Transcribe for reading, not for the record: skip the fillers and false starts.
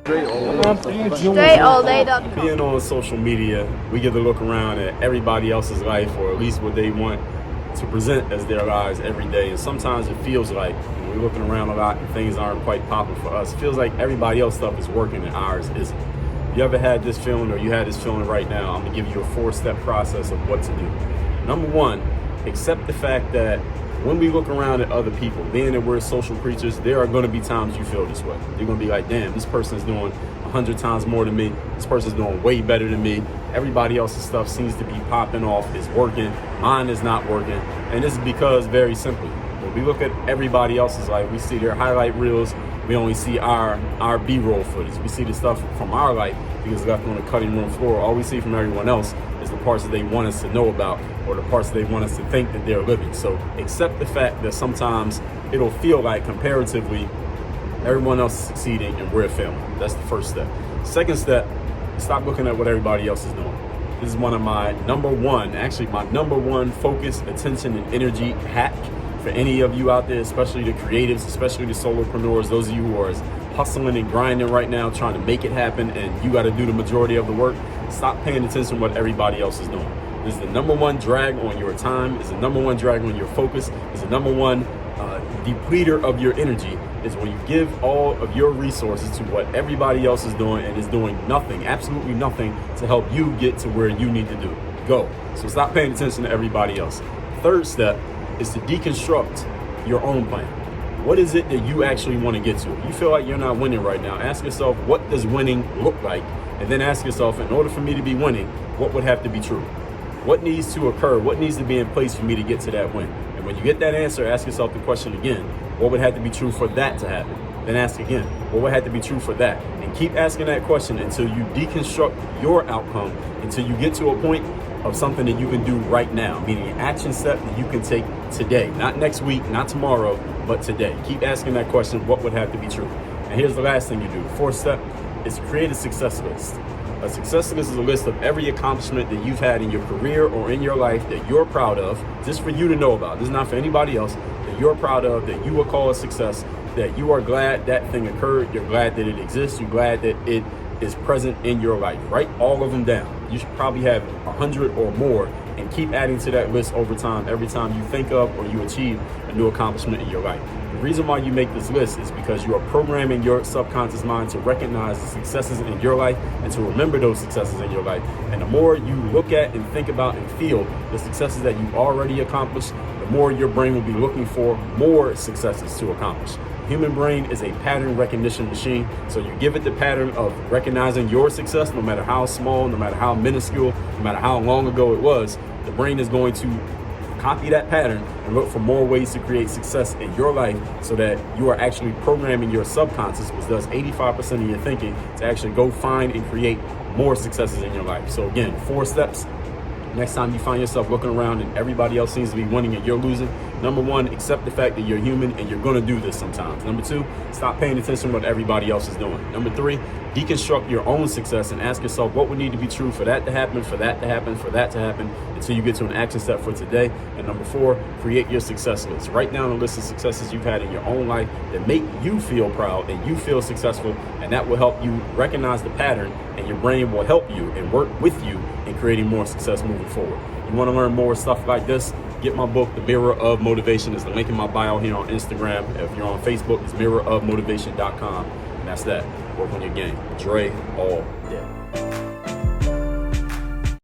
DreAllDay.com. Being on social media, we get to look around at everybody else's life, or at least what they want to present as their lives every day. And sometimes it feels like when we're looking around a lot and things aren't quite popping for us, it feels like everybody else's stuff is working and ours isn't. You ever had this feeling, or you had this feeling right now? I'm gonna give you a 4-step process of what to do. Number one, accept the fact that when we look around at other people, being that we're social creatures, there are going to be times you feel this way. You're going to be like, damn, this person's doing 100 times more than me. This person's doing way better than me. Everybody else's stuff seems to be popping off, is working. Mine is not working. And this is because, very simply, when we look at everybody else's life, we see their highlight reels. We only see our B-roll footage. We see the stuff from our life because left on the cutting room floor. All we see from everyone else is the parts that they want us to know about, or the parts that they want us to think that they're living. So accept the fact that sometimes it'll feel like comparatively everyone else is succeeding and we're failing. That's the first step. Second step, stop looking at what everybody else is doing. This is one of my number one focus, attention, and energy hack for any of you out there, especially the creatives, especially the solopreneurs, those of you who are hustling and grinding right now, trying to make it happen, and you got to do the majority of the work. Stop paying attention to what everybody else is doing. This is the number one drag on your time. It's the number one drag on your focus. It's the number one depleter of your energy, is when you give all of your resources to what everybody else is doing and is doing nothing, absolutely nothing, to help you get to where you need to go. So stop paying attention to everybody else. Third step is to deconstruct your own plan. What is it that you actually want to get to? If you feel like you're not winning right now, ask yourself, what does winning look like? And then ask yourself, in order for me to be winning, what would have to be true? What needs to occur? What needs to be in place for me to get to that win? And when you get that answer, ask yourself the question again, what would have to be true for that to happen? Then ask again, what would have to be true for that? And keep asking that question until you deconstruct your outcome, until you get to a point of something that you can do right now, meaning an action step that you can take today, not next week, not tomorrow, but today. Keep asking that question, what would have to be true? And here's the last thing you do. The fourth step is create a success list. A success list is a list of every accomplishment that you've had in your career or in your life that you're proud of, just for you to know about. This is not for anybody else, that you're proud of, that you will call a success, that you are glad that thing occurred, you're glad that it exists, you're glad that it is present in your life. Write all of them down. You should probably have 100 or more, and keep adding to that list over time, every time you think of or you achieve a new accomplishment in your life. The reason why you make this list is because you are programming your subconscious mind to recognize the successes in your life and to remember those successes in your life. And the more you look at and think about and feel the successes that you've already accomplished, the more your brain will be looking for more successes to accomplish. The human brain is a pattern recognition machine. So you give it the pattern of recognizing your success, no matter how small, no matter how minuscule, no matter how long ago it was, the brain is going to copy that pattern and look for more ways to create success in your life, so that you are actually programming your subconscious, which does 85% of your thinking, to actually go find and create more successes in your life. So again, 4 steps. Next time you find yourself looking around and everybody else seems to be winning and you're losing, number one, accept the fact that you're human and you're going to do this sometimes. Number 2, stop paying attention to what everybody else is doing. Number 3, deconstruct your own success and ask yourself what would need to be true for that to happen, for that to happen, for that to happen, until you get to an action step for today. And number 4, create your success list. Write down a list of successes you've had in your own life that make you feel proud and you feel successful, and that will help you recognize the pattern, and your brain will help you and work with you in creating more success moving forward. You want to learn more stuff like this? Get my book, The Mirror of Motivation. Is the link in my bio here on Instagram. If you're on Facebook, it's mirrorofmotivation.com. And that's that. Work on your game. Dre all day.